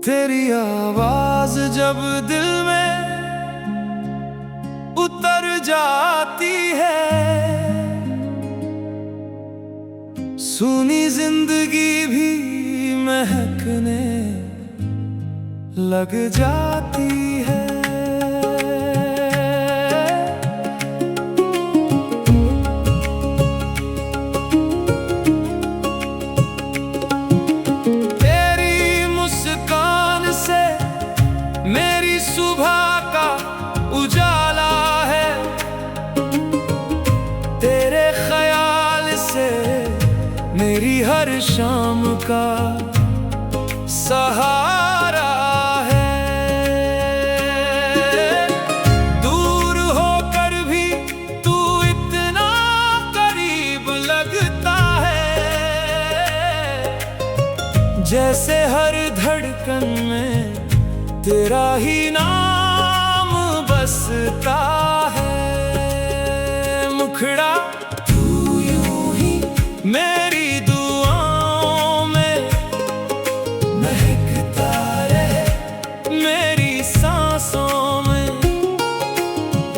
तेरी आवाज जब दिल में उतर जाती है, सुनी जिंदगी भी महकने लग जाती है। मेरी सुबह का उजाला है, तेरे ख्याल से मेरी हर शाम का सहारा है। दूर होकर भी तू इतना करीब लगता है, जैसे हर धड़कन में तेरा ही नाम बसता है। मुखड़ा तू यूं ही मेरी दुआओं में महकता रहे, मेरी सांसों में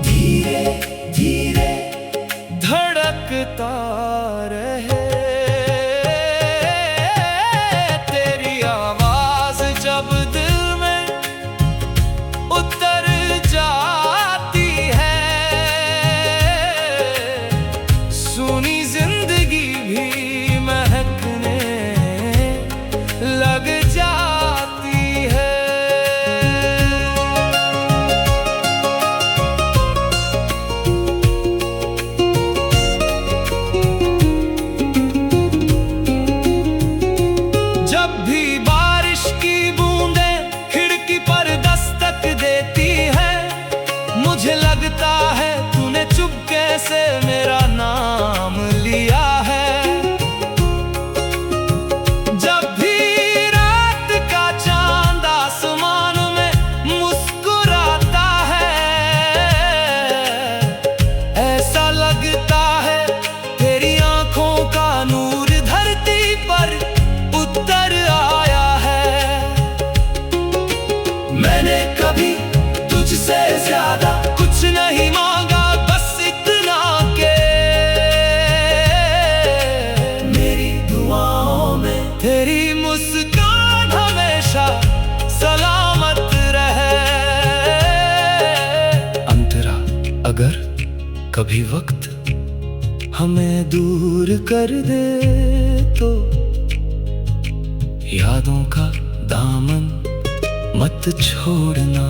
धीरे धीरे धड़कता रहे। तेरी आवाज जब दिल में उतर जाती है, सुनी जिंदगी भी महकने लग जाती है। जब भी बारिश की बूंदें खिड़की पर दस्तक देती है, मुझे लगता है तूने चुपके से मेरा नाम लिया है। जब भी रात का चांद आसमान में मुस्कुराता है, ऐसा लगता है तेरी आंखों का नूर धरती पर उतर आया है। मैंने कभी तुझसे ज्यादा कुछ नहीं मांगा, बस इतना के मेरी दुआओं में तेरी मुस्कान हमेशा सलामत रहे। अंतरा अगर कभी वक्त हमें दूर कर दे, तो यादों का दामन मत छोड़ना।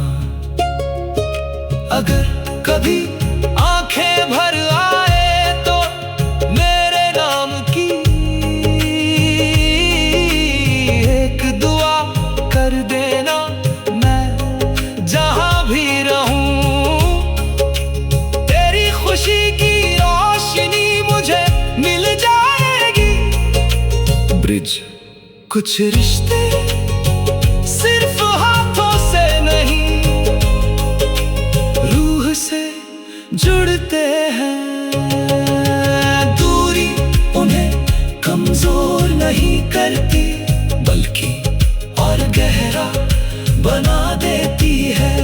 अगर कभी आंखें भर आए तो मेरे नाम की एक दुआ कर देना। मैं जहां भी रहूं, तेरी खुशी की रोशनी मुझे मिल जाएगी। ब्रिज कुछ रिश्ते सिर्फ हाथों से नहीं, रूह से जुड़ते हैं। दूरी उन्हें कमजोर नहीं करती, बल्कि और गहरा बना देती है।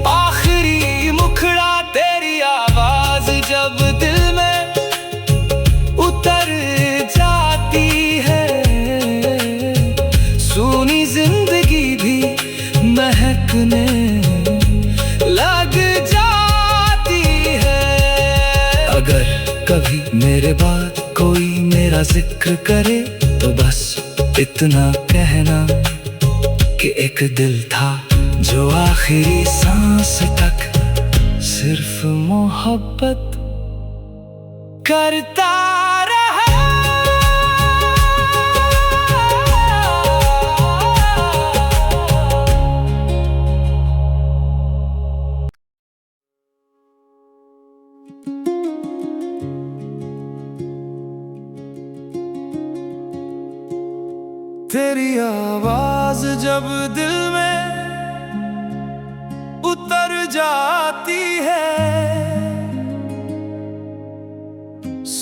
आखिरी मुखड़ा तेरी आवाज जब दिल में उतर जाती है, सुनी जिंदगी भी महकने लग जाती है। अगर कभी मेरे बाद कोई मेरा जिक्र करे, तो बस इतना कहना कि एक दिल था जो आखिरी सांस तक सिर्फ मोहब्बत करता रहा। तेरी आवाज जब दिल में उतर जाती है,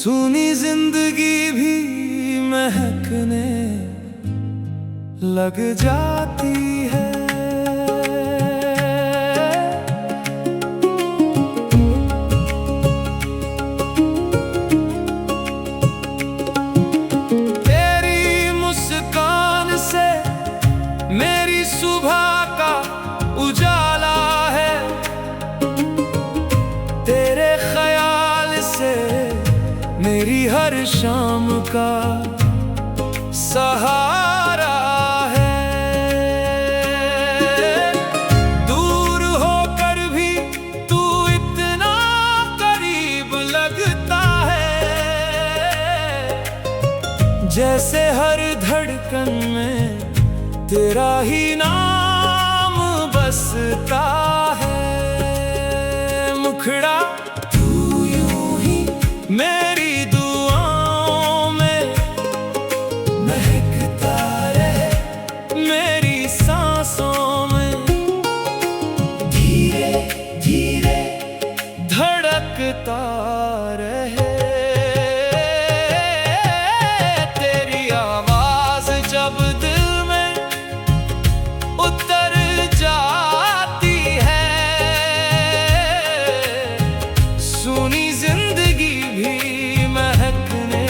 सुनी जिंदगी भी महकने लग जाती है। तेरी मुस्कान से मेरी सुबह का उजाला है, तेरे ख्याल से मेरी हर शाम का सहारा है। दूर होकर भी तू इतना करीब लगता है, जैसे हर धड़कन में तेरा ही नाम बसता है। मुखड़ा तू यूं ही मेरी दुआओं में महकता रहे, मेरी सांसों में धीरे धीरे धड़कता रहे। तेरी आवाज जब दिल में उतर जाती है, सुनी जिंदगी भी महकने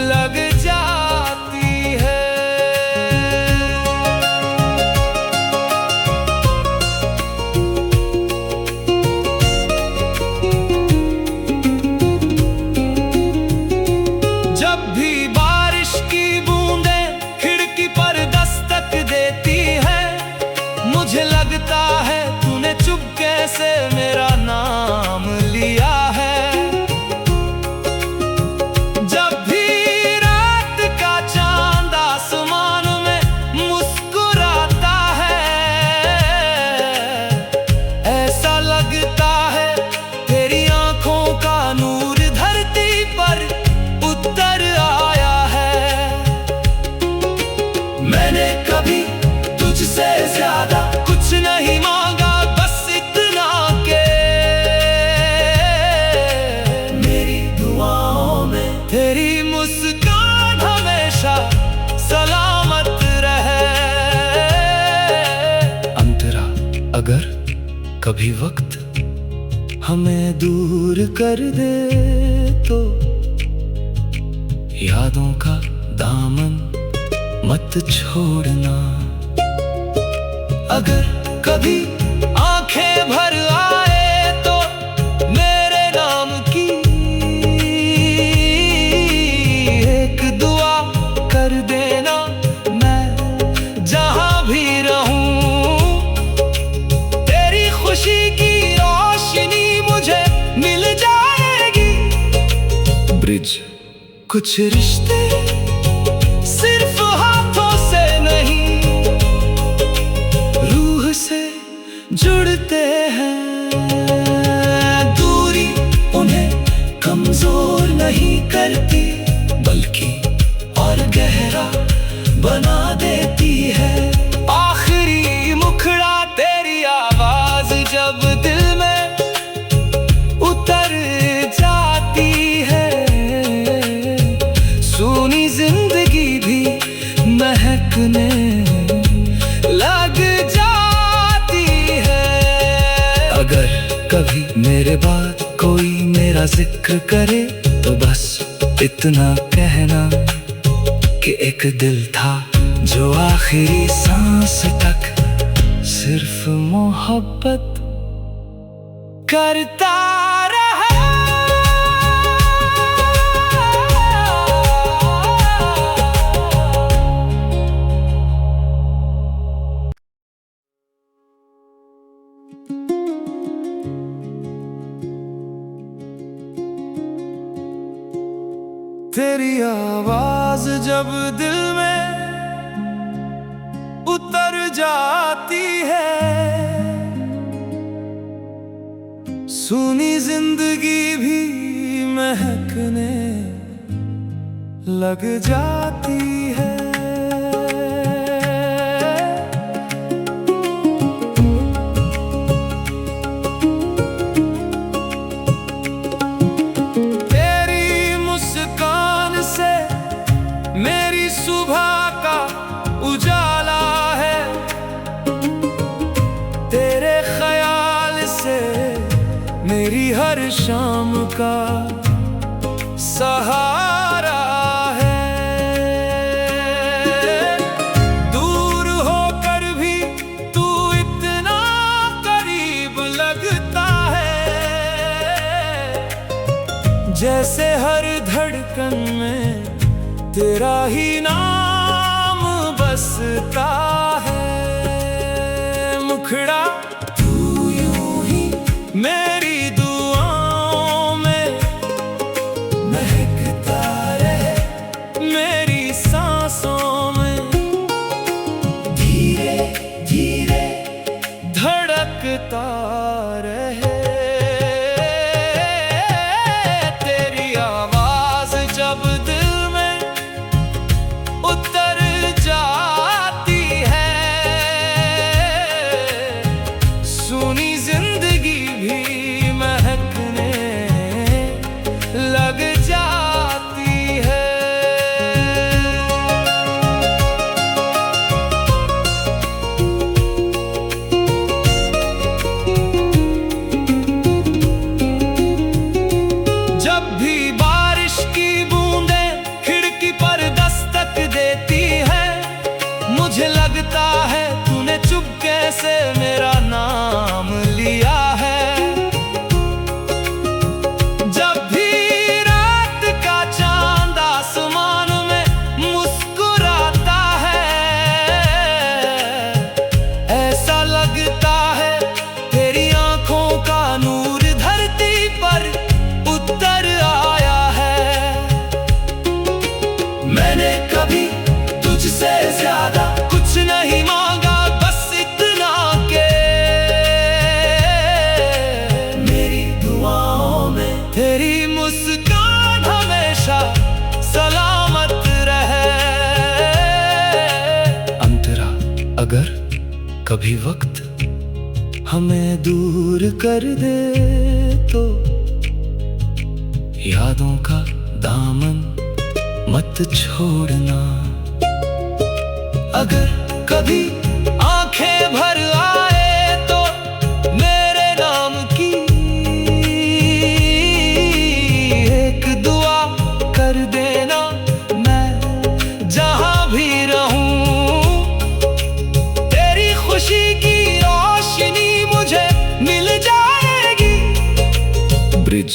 लग जाती है। जब भी बारिश की बूंदें खिड़की पर दस्तक देती है, मुझे लगता है तूने चुपके से मेरा नाम लिया है। जब भी रात का चांद आसमान में मुस्कुराता है, ऐसा लगता है तेरी आंखों का नूर धरती पर उतर आया है। मैंने कभी तुझसे ज्यादा कुछ नहीं मांगा, बस इतना के मेरी दुआओं में तेरी मुस्कान हमेशा सलामत रहे। अंतरा अगर कभी वक्त हमें दूर कर दे तो यादों का दामन मत छोड़ना। अगर कभी आंखें भर आए तो मेरे नाम की एक दुआ कर देना। मैं जहां भी रहूं तेरी खुशी की रोशनी मुझे मिल जाएगी। ब्रिज कुछ रिश्ते सिर्फ हाथों से नहीं, रूह से जुड़ते हैं। दूरी उन्हें कमजोर नहीं करती, बल्कि और गहरा बना देती है। आखिरी मुखड़ा तेरी आवाज जब दिल में उतर जाती है, सुनी जिंदगी भी महकने लग जाती है। अगर कभी मेरे बाद कोई मेरा जिक्र करे तो बस इतना कहना कि एक दिल था जो आखिरी सांस तक सिर्फ मोहब्बत करता रहा। तेरी आवाज जब दिल में उतर जाती है, सुनी जिंदगी भी महकने लग जाती है। मेरी हर शाम का सहारा है। दूर होकर भी तू इतना करीब लगता है, जैसे हर धड़कन में तेरा ही नाम बसता है। मुखड़ा तू यूं ही मेरी दुआओं में महकता रहे, मेरी सांसों में धीरे धीरे धड़कता रहे। तेरी आवाज जब दिल में उतर जाती है, सुनी जिंदगी भी महकने लग जाती है। जब भी बारिश की बूंदें खिड़की पर दस्तक देती है, मुझे लगता है तूने चुपके से मेरा नाम लिया है। जब भी रात का चांद आसमान में मुस्कुराता है, ऐसा लगता है तेरी आंखों का नूर धरती पर उतर आया है। मैंने कभी तुझसे ज्यादा कुछ नहीं मांगा, बस इतना के मेरी दुआओं में तेरी मुस्कान हमेशा सलामत रहे। अंतरा अगर कभी वक्त हमें दूर कर दे, तो यादों का दामन मत छोड़ना। अगर कभी आंखें भर आए तो मेरे नाम की एक दुआ कर देना। मैं जहां भी रहूं, तेरी खुशी की रोशनी मुझे मिल जाएगी। ब्रिज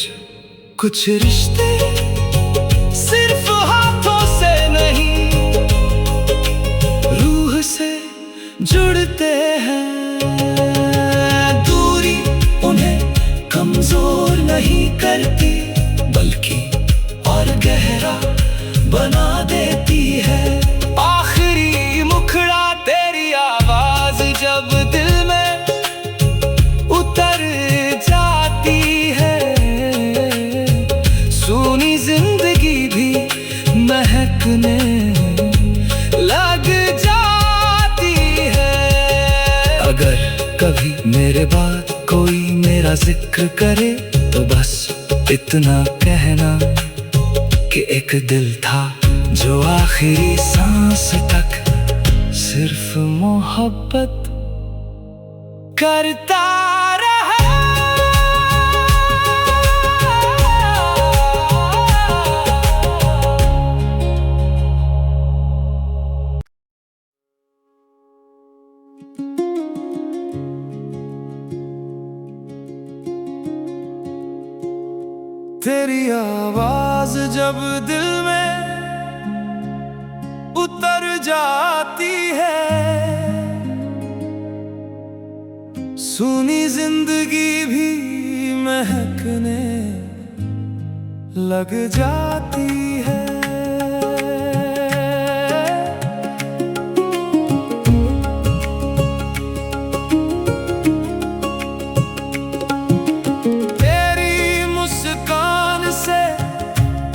कुछ रिश्ते सिर्फ हाथों से नहीं, रूह से जुड़ते हैं। दूरी उन्हें कमजोर नहीं करती, बल्कि और गहरा बना देती है। आखिरी मुखड़ा तेरी आवाज जब दिल में उतर जाती है, सुनी जिंदगी भी महकने लग जाती है। अगर कभी मेरे बाद कोई मेरा जिक्र करे, तो बस इतना कहना कि एक दिल था जो आखिरी सांस तक सिर्फ मोहब्बत करता रहा। तेरी आवाज जब दिल में उतर जाती है, सुनी जिंदगी भी महकने लग जाती है।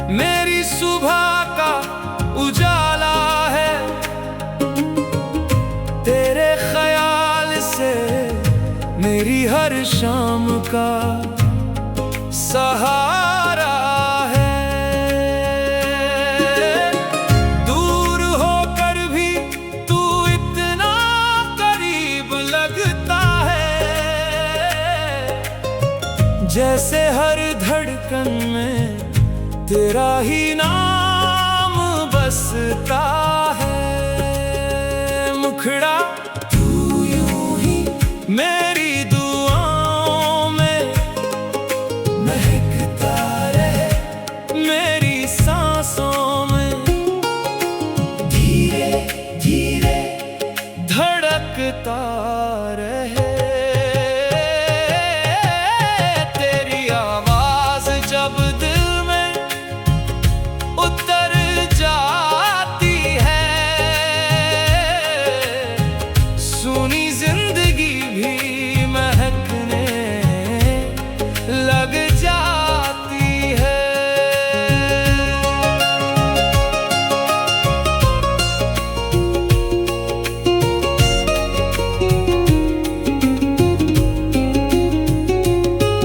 मेरी सुबह का उजाला है, तेरे ख्याल से मेरी हर शाम का सहारा है। दूर होकर भी तू इतना करीब लगता है, जैसे जैसे हर धड़कन में तेरा ही नाम बसता है। मुखड़ा तू यूं ही मेरी दुआओं में महकता रहे, मेरी सांसों में धीरे धीरे धड़कता रहे। तेरी आवाज जब दिल में उतर जाती है, सुनी जिंदगी भी महकने लग जाती है।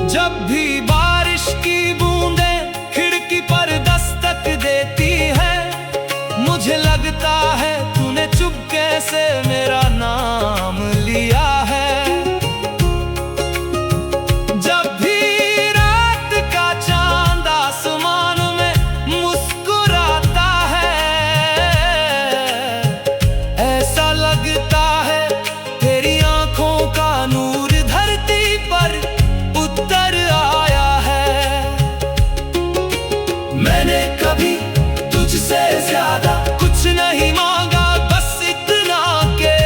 जब भी बारिश की बूंदें खिड़की पर दस्तक देती है, मुझे लगता है तूने चुपके से मेरा नाम लिया है। जब भी रात का चांद आसमान में मुस्कुराता है, ऐसा लगता है तेरी आंखों का नूर धरती पर उतर आया है। मैंने कभी तुझसे ज्यादा कुछ नहीं मांगा, बस इतना के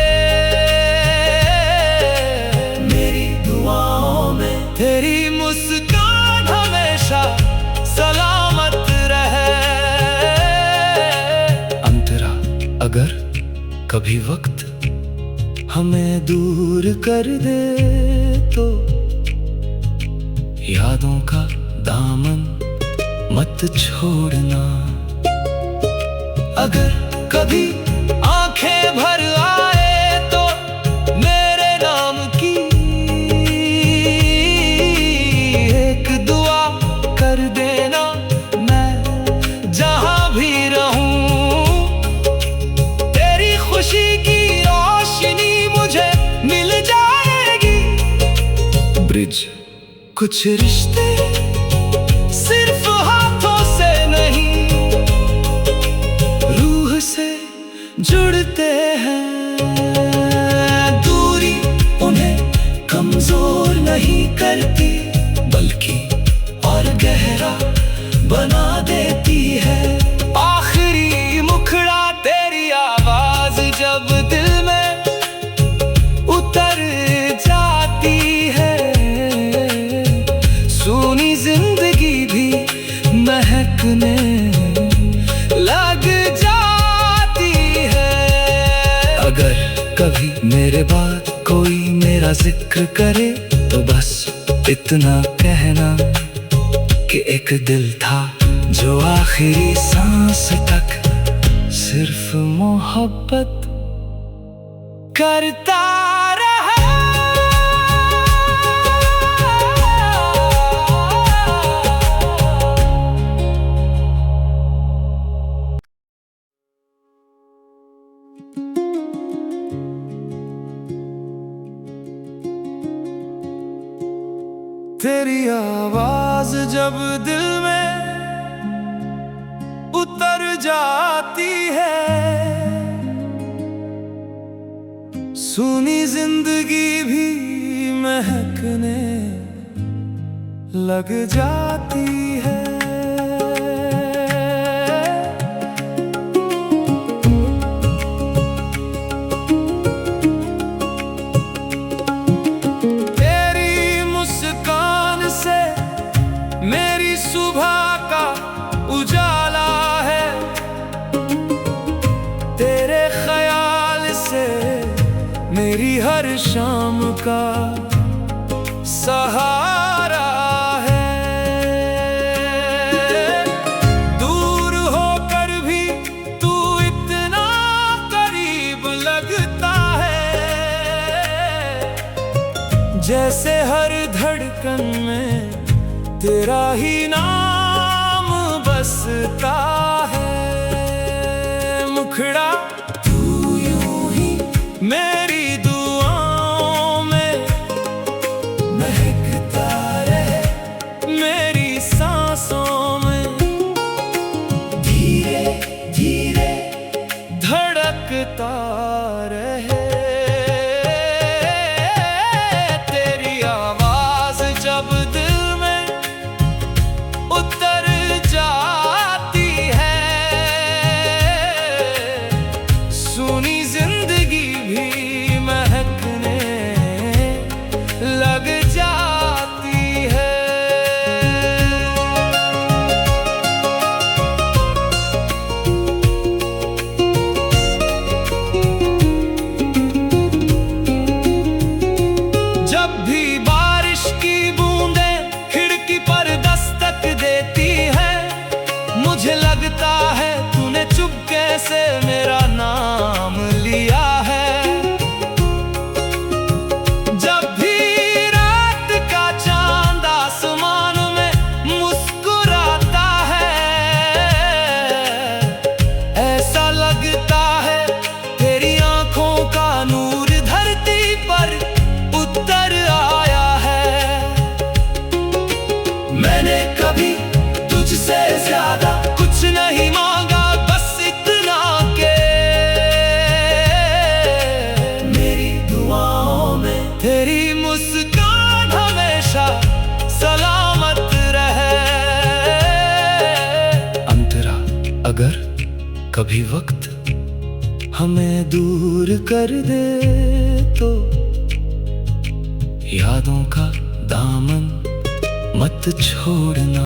मेरी दुआओं में तेरी मुस्कान हमेशा सलामत रहे। अंतरा अगर कभी वक्त हमें दूर कर दे तो यादों का दामन मत छोड़ना। अगर कभी आंखें भर आए तो मेरे नाम की एक दुआ कर देना। मैं जहां भी रहूं तेरी खुशी की रोशनी मुझे मिल जाएगी। ब्रिज कुछ रिश्ते सिर्फ हाथों से नहीं, रूह से जुड़ते हैं। दूरी उन्हें कमजोर नहीं करती, बल्कि और गहरा बना देती है। आखिरी मुखड़ा तेरी आवाज जब दिल में उतर जाती है, सुनी जिंदगी भी महकने लग जाती है। अगर कभी मेरे बाद कोई मेरा जिक्र करे तो बस इतना कहना कि एक दिल था जो आखिरी सांस तक सिर्फ मोहब्बत करता रहा। तेरी आवाज जब दिल में उतर जाती है, सुनी जिंदगी भी महकने लग जाती है। मेरी सुबह का उजाला है, तेरे ख्याल से मेरी हर शाम का सहारा है। दूर होकर भी तू इतना करीब लगता है, जैसे हर धड़कन में तेरा ही नाम बसता है। मुखड़ा तू यूं ही मेरी दुआओं में महकता रहे, मैंने कभी तुझसे ज्यादा कुछ नहीं मांगा, बस इतना के मेरी दुआओं में तेरी मुस्कान हमेशा सलामत रहे। अंतरा, अगर कभी वक्त हमें दूर कर दे तो यादों का दामन मत छोड़ना।